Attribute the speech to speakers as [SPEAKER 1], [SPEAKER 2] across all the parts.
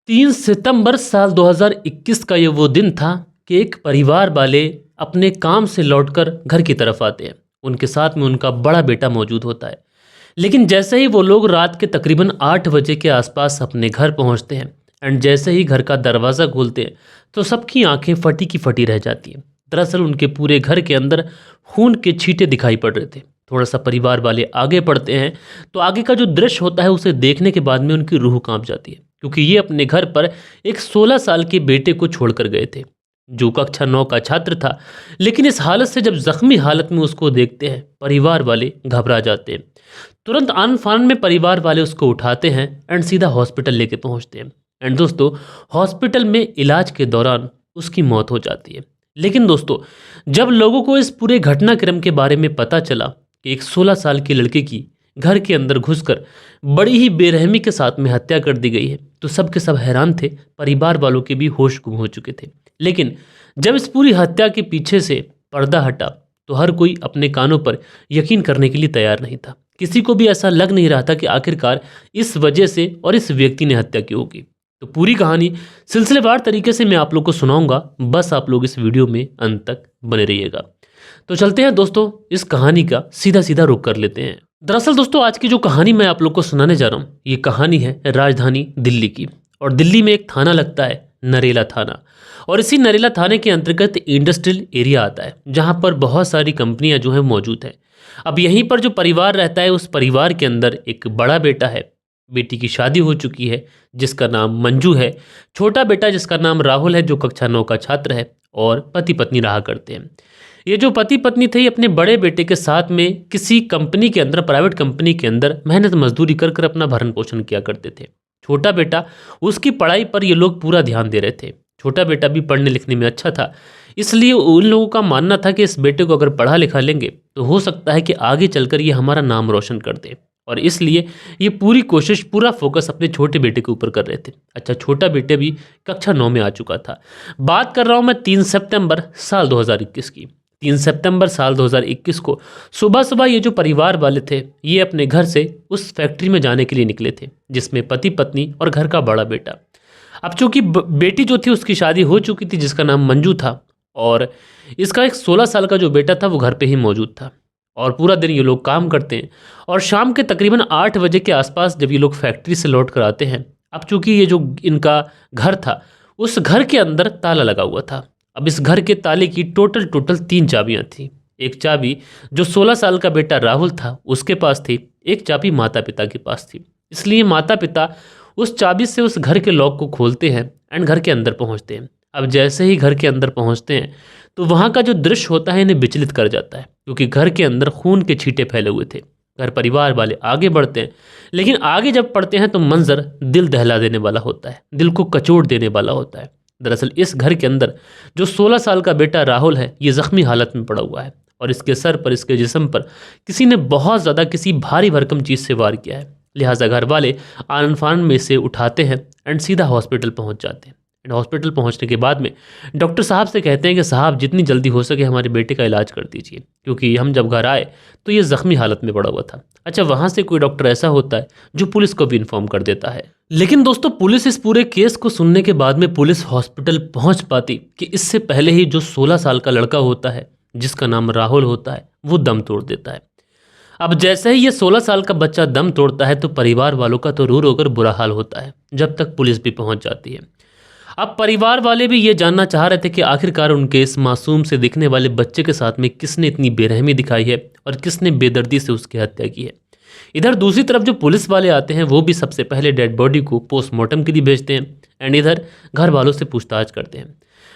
[SPEAKER 1] 3 सितंबर साल 2021 का ये वो दिन था कि एक परिवार वाले अपने काम से लौटकर घर की तरफ आते हैं। उनके साथ में उनका बड़ा बेटा मौजूद होता है। लेकिन जैसे ही वो लोग रात के तकरीबन 8 बजे के आसपास अपने घर पहुंचते हैं एंड जैसे ही घर का दरवाज़ा खोलते हैं तो सबकी आंखें फटी की फटी रह जाती हैं। दरअसल उनके पूरे घर के अंदर खून के छींटे दिखाई पड़ रहे थे। थोड़ा सा परिवार वाले आगे बढ़ते हैं तो आगे का जो दृश्य होता है उसे देखने के बाद में उनकी रूह कांप जाती है, क्योंकि ये अपने घर पर एक 16 साल के बेटे को छोड़कर गए थे जो कक्षा 9 का छात्र था। लेकिन इस हालत से जब जख्मी हालत में उसको देखते हैं परिवार वाले घबरा जाते हैं। तुरंत आन फान में परिवार वाले उसको उठाते हैं एंड सीधा हॉस्पिटल लेके पहुंचते हैं। एंड दोस्तों, हॉस्पिटल में इलाज के दौरान उसकी मौत हो जाती है। लेकिन दोस्तों, जब लोगों को इस पूरे घटनाक्रम के बारे में पता चला कि एक 16 साल के लड़के की घर के अंदर घुसकर बड़ी ही बेरहमी के साथ में हत्या कर दी गई है, तो सब के सब हैरान थे। परिवार वालों के भी होश गुम हो चुके थे। लेकिन जब इस पूरी हत्या के पीछे से पर्दा हटा तो हर कोई अपने कानों पर यकीन करने के लिए तैयार नहीं था। किसी को भी ऐसा लग नहीं रहा था कि आखिरकार इस वजह से और इस व्यक्ति ने हत्या की होगी। तो पूरी कहानी सिलसिलेवार तरीके से मैं आप लोग को सुनाऊंगा, बस आप लोग इस वीडियो में अंत तक बने रहिएगा। तो चलते हैं दोस्तों, इस कहानी का सीधा सीधा रुख कर लेते हैं। दरअसल दोस्तों, आज की जो कहानी मैं आप लोग को सुनाने जा रहा हूँ ये कहानी है राजधानी दिल्ली की। और दिल्ली में एक थाना लगता है नरेला थाना, और इसी नरेला थाने के अंतर्गत इंडस्ट्रियल एरिया आता है जहाँ पर बहुत सारी कंपनियाँ जो हैं मौजूद हैं। अब यहीं पर जो परिवार रहता है उस परिवार के अंदर एक बड़ा बेटा है, बेटी की शादी हो चुकी है जिसका नाम मंजू है, छोटा बेटा जिसका नाम राहुल है जो कक्षा 9 का छात्र है, और पति पत्नी रहा करते हैं। ये जो पति पत्नी थे अपने बड़े बेटे के साथ में किसी कंपनी के अंदर, प्राइवेट कंपनी के अंदर मेहनत मजदूरी कर कर अपना भरण पोषण किया करते थे। छोटा बेटा, उसकी पढ़ाई पर ये लोग पूरा ध्यान दे रहे थे। छोटा बेटा भी पढ़ने लिखने में अच्छा था, इसलिए उन लोगों का मानना था कि इस बेटे को अगर पढ़ा लिखा लेंगे तो हो सकता है कि आगे चलकर ये हमारा नाम रोशन कर दे, और इसलिए ये पूरी कोशिश, पूरा फोकस अपने छोटे बेटे के ऊपर कर रहे थे। अच्छा, छोटा बेटे भी कक्षा 9 में आ चुका था। बात कर रहा हूँ मैं 3 सितंबर साल 2021 की। 3 सितंबर साल 2021 को सुबह सुबह ये जो परिवार वाले थे ये अपने घर से उस फैक्ट्री में जाने के लिए निकले थे जिसमें पति पत्नी और घर का बड़ा बेटा। अब चूंकि बेटी जो थी उसकी शादी हो चुकी थी जिसका नाम मंजू था, और इसका एक 16 साल का जो बेटा था वो घर पे ही मौजूद था। और पूरा दिन ये लोग काम करते हैं, और शाम के तकरीबन 8 बजे के आसपास जब ये लोग फैक्ट्री से लौट कर आते हैं, अब चूंकि ये जो इनका घर था उस घर के अंदर ताला लगा हुआ था। अब इस घर के ताले की टोटल 3 चाबियां थी। एक चाबी जो 16 साल का बेटा राहुल था उसके पास थी, एक चाबी माता पिता के पास थी। इसलिए माता पिता उस चाबी से उस घर के लॉक को खोलते हैं एंड घर के अंदर पहुंचते हैं। अब जैसे ही घर के अंदर पहुंचते हैं तो वहाँ का जो दृश्य होता है इन्हें विचलित कर जाता है, क्योंकि घर के अंदर खून के छींटे फैले हुए थे। घर परिवार वाले आगे बढ़ते हैं, लेकिन आगे जब पढ़ते हैं तो मंजर दिल दहला देने वाला होता है, दिल को कचोट देने वाला होता है। दरअसल इस घर के अंदर जो 16 साल का बेटा राहुल है ये जख्मी हालत में पड़ा हुआ है, और इसके सर पर, इसके जिस्म पर किसी ने बहुत ज़्यादा किसी भारी भरकम चीज़ से वार किया है। लिहाजा घर वाले आनन फानन में से उठाते हैं एंड सीधा हॉस्पिटल पहुंच जाते हैं। एंड हॉस्पिटल पहुंचने के बाद में डॉक्टर साहब से कहते हैं कि साहब जितनी जल्दी हो सके हमारे बेटे का इलाज कर दीजिए, क्योंकि हम जब घर आए तो ये ज़ख्मी हालत में पड़ा हुआ था। अच्छा, वहाँ से कोई डॉक्टर ऐसा होता है जो पुलिस को भी इन्फॉर्म कर देता है। लेकिन दोस्तों, पुलिस इस पूरे केस को सुनने के बाद में पुलिस हॉस्पिटल पहुँच पाती कि इससे पहले ही जो 16 साल का लड़का होता है जिसका नाम राहुल होता है वो दम तोड़ देता है। अब जैसे ही ये 16 साल का बच्चा दम तोड़ता है तो परिवार वालों का तो रो रो कर बुरा हाल होता है, जब तक पुलिस भी पहुंच जाती है। अब परिवार वाले भी ये जानना चाह रहे थे कि आखिरकार उनके इस मासूम से दिखने वाले बच्चे के साथ में किसने इतनी बेरहमी दिखाई है और किसने बेदर्दी से उसकी हत्या की है। इधर दूसरी तरफ जो पुलिस वाले आते हैं वो भी सबसे पहले डेड बॉडी को पोस्टमार्टम के लिए भेजते हैं, एंड इधर घर वालों से पूछताछ करते हैं।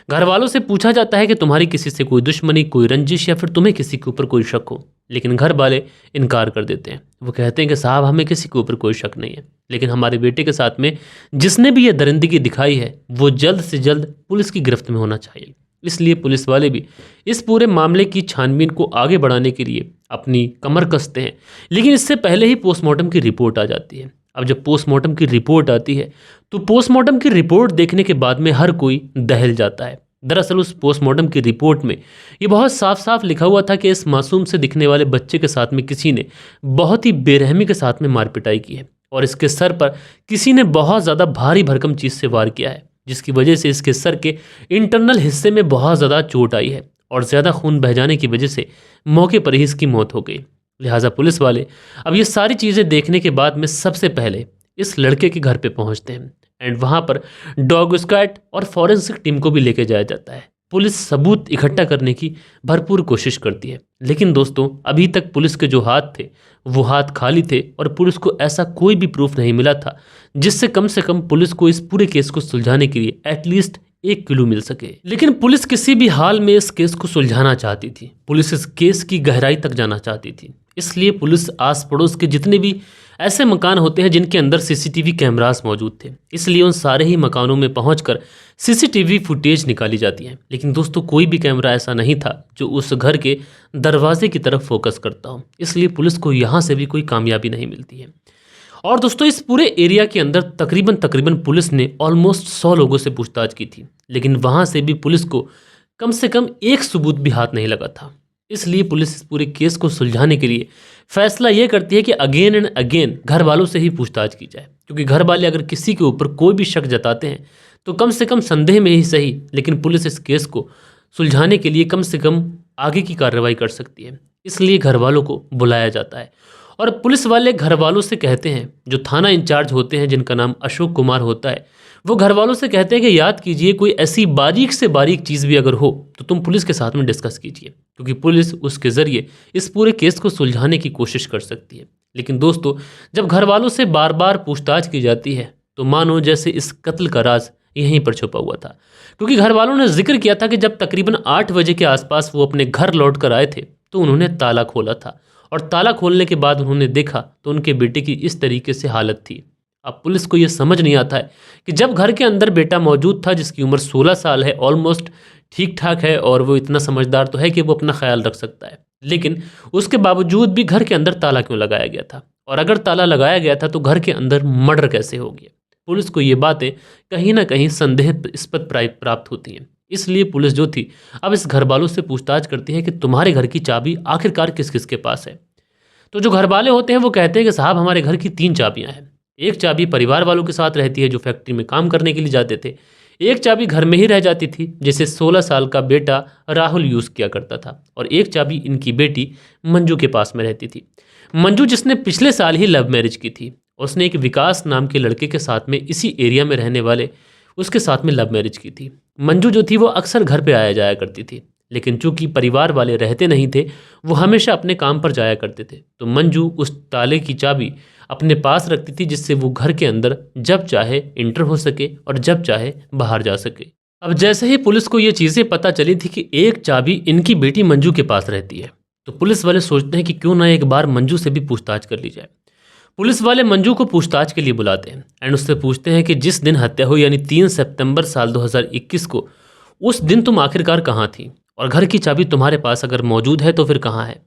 [SPEAKER 1] घर वालों से पूछा जाता है कि तुम्हारी किसी से कोई दुश्मनी, कोई रंजिश, या फिर तुम्हें किसी के ऊपर कोई शक हो। लेकिन घर वाले इनकार कर देते हैं। वो कहते हैं कि साहब हमें किसी के ऊपर कोई शक नहीं है, लेकिन हमारे बेटे के साथ में जिसने भी ये दरिंदगी दिखाई है वो जल्द से जल्द पुलिस की गिरफ्त में होना चाहिए। इसलिए पुलिस वाले भी इस पूरे मामले की छानबीन को आगे बढ़ाने के लिए अपनी कमर कसते हैं। लेकिन इससे पहले ही पोस्टमार्टम की रिपोर्ट आ जाती है। अब जब पोस्टमार्टम की रिपोर्ट आती है तो पोस्टमार्टम की रिपोर्ट देखने के बाद में हर कोई दहल जाता है। दरअसल उस पोस्टमार्टम की रिपोर्ट में ये बहुत साफ साफ लिखा हुआ था कि इस मासूम से दिखने वाले बच्चे के साथ में किसी ने बहुत ही बेरहमी के साथ में मार पिटाई की है, और इसके सर पर किसी ने बहुत ज़्यादा भारी भरकम चीज़ से वार किया है, जिसकी वजह से इसके सर के इंटरनल हिस्से में बहुत ज़्यादा चोट आई है और ज़्यादा खून बह जाने की वजह से मौके पर ही इसकी मौत हो गई। लिहाजा पुलिस वाले अब ये सारी चीज़ें देखने के बाद में सबसे पहले इस लड़के के घर पे पहुंचते हैं एंड वहां पर डॉग स्क्वाड और फॉरेंसिक टीम को भी लेके जाया जाता है। पुलिस सबूत इकट्ठा करने की भरपूर कोशिश करती है, लेकिन दोस्तों अभी तक पुलिस के जो हाथ थे वो हाथ खाली थे और पुलिस को ऐसा कोई भी प्रूफ नहीं मिला था जिससे कम से कम पुलिस को इस पूरे केस को सुलझाने के लिए एटलीस्ट एक क्लू मिल सके। लेकिन पुलिस किसी भी हाल में इस केस को सुलझाना चाहती थी। पुलिस इस केस की गहराई तक जाना चाहती थी, इसलिए पुलिस आस पड़ोस के जितने भी ऐसे मकान होते हैं जिनके अंदर सीसीटीवी कैमरास मौजूद थे, इसलिए उन सारे ही मकानों में पहुंचकर सीसीटीवी फुटेज निकाली जाती है। लेकिन दोस्तों कोई भी कैमरा ऐसा नहीं था जो उस घर के दरवाजे की तरफ फोकस करता हो, इसलिए पुलिस को यहाँ से भी कोई कामयाबी नहीं मिलती है। और दोस्तों इस पूरे एरिया के अंदर तकरीबन पुलिस ने ऑलमोस्ट 100 लोगों से पूछताछ की थी, लेकिन वहाँ से भी पुलिस को कम से कम एक सबूत भी हाथ नहीं लगा था। इसलिए पुलिस इस पूरे केस को सुलझाने के लिए फैसला ये करती है कि अगेन एंड अगेन घर वालों से ही पूछताछ की जाए, क्योंकि घर वाले अगर किसी के ऊपर कोई भी शक जताते हैं तो कम से कम संदेह में ही सही, लेकिन पुलिस इस केस को सुलझाने के लिए कम से कम आगे की कार्रवाई कर सकती है। इसलिए घर वालों को बुलाया जाता है और पुलिस वाले घर वालों से कहते हैं, जो थाना इंचार्ज होते हैं जिनका नाम अशोक कुमार होता है, वो घर वालों से कहते हैं कि याद कीजिए कोई ऐसी बारीक से बारीक चीज़ भी अगर हो तो तुम पुलिस के साथ में डिस्कस कीजिए, क्योंकि पुलिस उसके ज़रिए इस पूरे केस को सुलझाने की कोशिश कर सकती है। लेकिन दोस्तों जब घर वालों से बार बार पूछताछ की जाती है तो मानो जैसे इस कत्ल का राज यहीं पर छुपा हुआ था, क्योंकि घर वालों ने जिक्र किया था कि जब तकरीबन 8 बजे के आसपास वो अपने घर लौट कर आए थे तो उन्होंने ताला खोला था और ताला खोलने के बाद उन्होंने देखा तो उनके बेटे की इस तरीके से हालत थी। अब पुलिस को यह समझ नहीं आता है कि जब घर के अंदर बेटा मौजूद था जिसकी उम्र 16 साल है, ऑलमोस्ट ठीक ठाक है और वो इतना समझदार तो है कि वो अपना ख्याल रख सकता है, लेकिन उसके बावजूद भी घर के अंदर ताला क्यों लगाया गया था, और अगर ताला लगाया गया था तो घर के अंदर मर्डर कैसे हो गया। पुलिस को ये बातें कहीं ना कहीं संदेहास्पद प्राप्त होती हैं। इसलिए पुलिस जो थी अब इस घर वालों से पूछताछ करती है कि तुम्हारे घर की चाबी आखिरकार किस किस के पास है। तो जो घर वाले होते हैं वो कहते हैं कि साहब हमारे घर की 3 चाबियां हैं। एक चाबी परिवार वालों के साथ रहती है जो फैक्ट्री में काम करने के लिए जाते थे, एक चाबी घर में ही रह जाती थी जिसे 16 साल का बेटा राहुल यूज़ किया करता था, और एक चाबी इनकी बेटी मंजू के पास में रहती थी। मंजू जिसने पिछले साल ही लव मैरिज की थी, उसने एक विकास नाम के लड़के के साथ में इसी एरिया में रहने वाले उसके साथ में लव मैरिज की थी। मंजू जो थी वो अक्सर घर पे आया जाया करती थी, लेकिन चूंकि परिवार वाले रहते नहीं थे वो हमेशा अपने काम पर जाया करते थे, तो मंजू उस ताले की चाबी अपने पास रखती थी जिससे वो घर के अंदर जब चाहे इंटर हो सके और जब चाहे बाहर जा सके। अब जैसे ही पुलिस को ये चीज़ें पता चली थी कि एक चाबी इनकी बेटी मंजू के पास रहती है, तो पुलिस वाले सोचते हैं कि क्यों ना एक बार मंजू से भी पूछताछ कर ली जाए। पुलिस वाले मंजू को पूछताछ के लिए बुलाते हैं एंड उससे पूछते हैं कि जिस दिन हत्या हुई यानी 3 सितंबर साल 2021 को, उस दिन तुम आखिरकार कहाँ थी, और घर की चाबी तुम्हारे पास अगर मौजूद है तो फिर कहाँ है।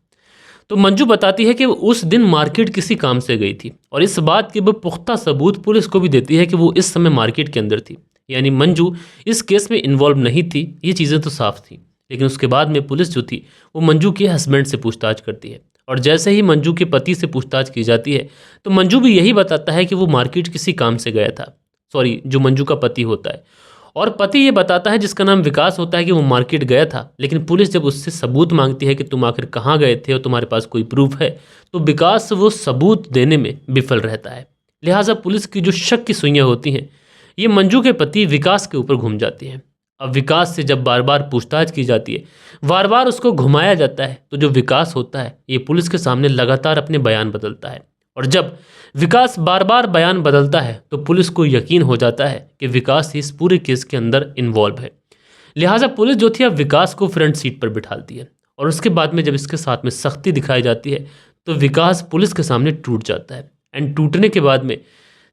[SPEAKER 1] तो मंजू बताती है कि वो उस दिन मार्केट किसी काम से गई थी, और इस बात के वो पुख्ता सबूत पुलिस को भी देती है कि वो इस समय मार्केट के अंदर थी, यानी मंजू इस केस में इन्वॉल्व नहीं थी। ये चीज़ें तो साफ थी। लेकिन उसके बाद में पुलिस जो थी वो मंजू के हस्बैंड से पूछताछ करती है, और जैसे ही मंजू के पति से पूछताछ की जाती है तो मंजू भी यही बताता है कि वो मार्केट किसी काम से गया था। सॉरी, जो मंजू का पति होता है, और पति ये बताता है जिसका नाम विकास होता है कि वो मार्केट गया था। लेकिन पुलिस जब उससे सबूत मांगती है कि तुम आखिर कहाँ गए थे और तुम्हारे पास कोई प्रूफ है, तो विकास वो सबूत देने में विफल रहता है। लिहाजा पुलिस की जो शक की सुइयाँ होती हैं ये मंजू के पति विकास के ऊपर घूम जाती हैं। अब विकास से जब बार बार पूछताछ की जाती है, बार बार उसको घुमाया जाता है, तो जो विकास होता है ये पुलिस के सामने लगातार अपने बयान बदलता है, और जब विकास बार बार बयान बदलता है तो पुलिस को यकीन हो जाता है कि विकास इस पूरे केस के अंदर इन्वॉल्व है। लिहाजा पुलिस जो थी अब विकास को फ्रंट सीट पर बिठाती है, और उसके बाद में जब इसके साथ में सख्ती दिखाई जाती है तो विकास पुलिस के सामने टूट जाता है। एंड टूटने के बाद में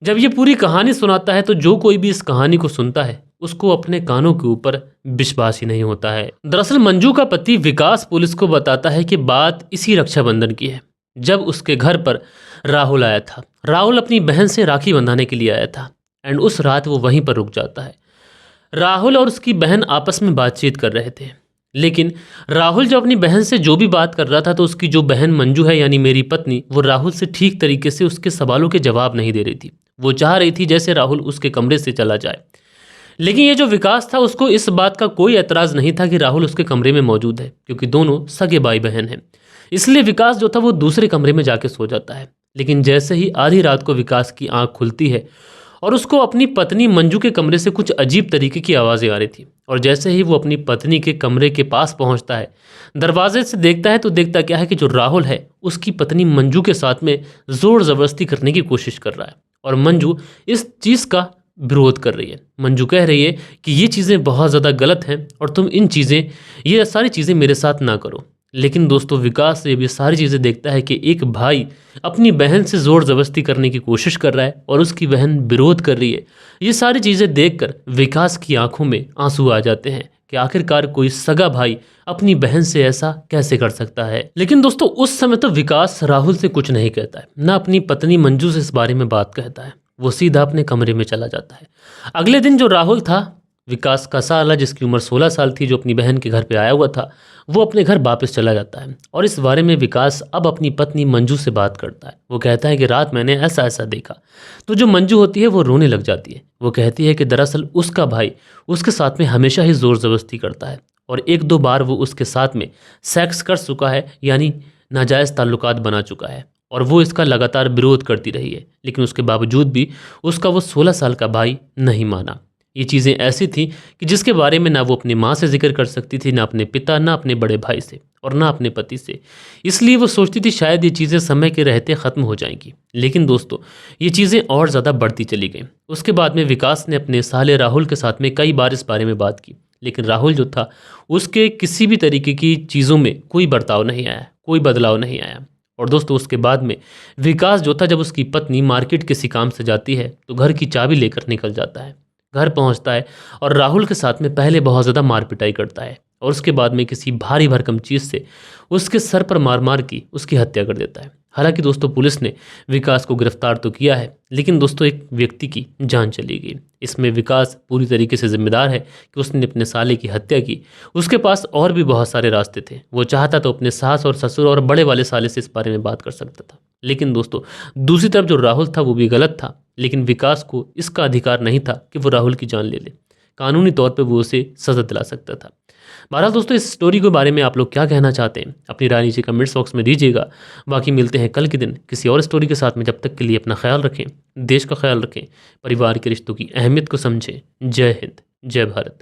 [SPEAKER 1] जब ये पूरी कहानी सुनाता है तो जो कोई भी इस कहानी को सुनता है उसको अपने कानों के ऊपर विश्वास ही नहीं होता है। दरअसल मंजू का पति विकास पुलिस को बताता है कि बात इसी रक्षाबंधन की है, जब उसके घर पर राहुल आया था। राहुल अपनी बहन से राखी बंधाने के लिए आया था एंड उस रात वो वहीं पर रुक जाता है। राहुल और उसकी बहन आपस में बातचीत कर रहे थे, लेकिन राहुल जब अपनी बहन से जो भी बात कर रहा था तो उसकी जो बहन मंजू है यानी मेरी पत्नी, वो राहुल से ठीक तरीके से उसके सवालों के जवाब नहीं दे रही थी। वो चाह रही थी जैसे राहुल उसके कमरे से चला जाए। लेकिन ये जो विकास था उसको इस बात का कोई एतराज़ नहीं था कि राहुल उसके कमरे में मौजूद है, क्योंकि दोनों सगे भाई बहन हैं। इसलिए विकास जो था वो दूसरे कमरे में जाके सो जाता है। लेकिन जैसे ही आधी रात को विकास की आंख खुलती है और उसको अपनी पत्नी मंजू के कमरे से कुछ अजीब तरीके की आवाज़ें आ रही थी, और जैसे ही वो अपनी पत्नी के कमरे के पास पहुंचता है, दरवाजे से देखता है तो देखता क्या है कि जो राहुल है उसकी पत्नी मंजू के साथ में ज़ोर ज़बरदस्ती करने की कोशिश कर रहा है। और मंजू इस चीज़ का विरोध कर रही है। मंजू कह रही है कि ये चीज़ें बहुत ज़्यादा गलत हैं और तुम ये सारी चीज़ें मेरे साथ ना करो। लेकिन दोस्तों विकास ये भी सारी चीज़ें देखता है कि एक भाई अपनी बहन से ज़ोर ज़बरदस्ती करने की कोशिश कर रहा है और उसकी बहन विरोध कर रही है। ये सारी चीज़ें देखकर विकास की आंखों में आंसू आ जाते हैं कि आखिरकार कोई सगा भाई अपनी बहन से ऐसा कैसे कर सकता है। लेकिन दोस्तों उस समय तो विकास राहुल से कुछ नहीं कहता है, ना अपनी पत्नी मंजू से इस बारे में बात कहता है। वो सीधा अपने कमरे में चला जाता है। अगले दिन जो राहुल था, विकास का साला जिसकी उम्र 16 साल थी, जो अपनी बहन के घर पे आया हुआ था, वो अपने घर वापस चला जाता है। और इस बारे में विकास अब अपनी पत्नी मंजू से बात करता है। वो कहता है कि रात मैंने ऐसा ऐसा देखा। तो जो मंजू होती है वो रोने लग जाती है। वो कहती है कि दरअसल उसका भाई उसके साथ में हमेशा ही ज़ोर ज़बरदस्ती करता है और एक दो बार वो उसके साथ में सेक्स कर चुका है, यानी नाजायज़ ताल्लुकात बना चुका है, और वो इसका लगातार विरोध करती रही है। लेकिन उसके बावजूद भी उसका वो 16 साल का भाई नहीं माना। ये चीज़ें ऐसी थी कि जिसके बारे में ना वो अपनी माँ से जिक्र कर सकती थी, ना अपने पिता, ना अपने बड़े भाई से, और ना अपने पति से। इसलिए वो सोचती थी शायद ये चीज़ें समय के रहते ख़त्म हो जाएंगी। लेकिन दोस्तों ये चीज़ें और ज़्यादा बढ़ती चली गईं। उसके बाद में विकास ने अपने साले राहुल के साथ में कई बार इस बारे में बात की, लेकिन राहुल जो था उसके किसी भी तरीके की चीज़ों में कोई बर्ताव नहीं आया, कोई बदलाव नहीं आया। और दोस्तों उसके बाद में विकास जो था, जब उसकी पत्नी मार्केट किसी काम से जाती है तो घर की चाबी लेकर निकल जाता है। घर पहुंचता है और राहुल के साथ में पहले बहुत ज़्यादा मार पिटाई करता है और उसके बाद में किसी भारी भरकम चीज़ से उसके सर पर मार मार की उसकी हत्या कर देता है। हालांकि दोस्तों पुलिस ने विकास को गिरफ्तार तो किया है, लेकिन दोस्तों एक व्यक्ति की जान चली गई। इसमें विकास पूरी तरीके से जिम्मेदार है कि उसने अपने साले की हत्या की। उसके पास और भी बहुत सारे रास्ते थे। वो चाहता तो अपने सास और ससुर और बड़े वाले साले से इस बारे में बात कर सकता था, लेकिन दोस्तों दूसरी तरफ जो राहुल था वो भी गलत था। लेकिन विकास को इसका अधिकार नहीं था कि वो राहुल की जान ले ले। कानूनी तौर पे वो उसे सज़ा दिला सकता था। बहरहाल दोस्तों इस स्टोरी के बारे में आप लोग क्या कहना चाहते हैं, अपनी राय नीचे कमेंट्स बॉक्स में दीजिएगा। बाकी मिलते हैं कल के दिन किसी और स्टोरी के साथ में। जब तक के लिए अपना ख्याल रखें, देश का ख्याल रखें, परिवार के रिश्तों की अहमियत को समझें। जय हिंद, जय भारत।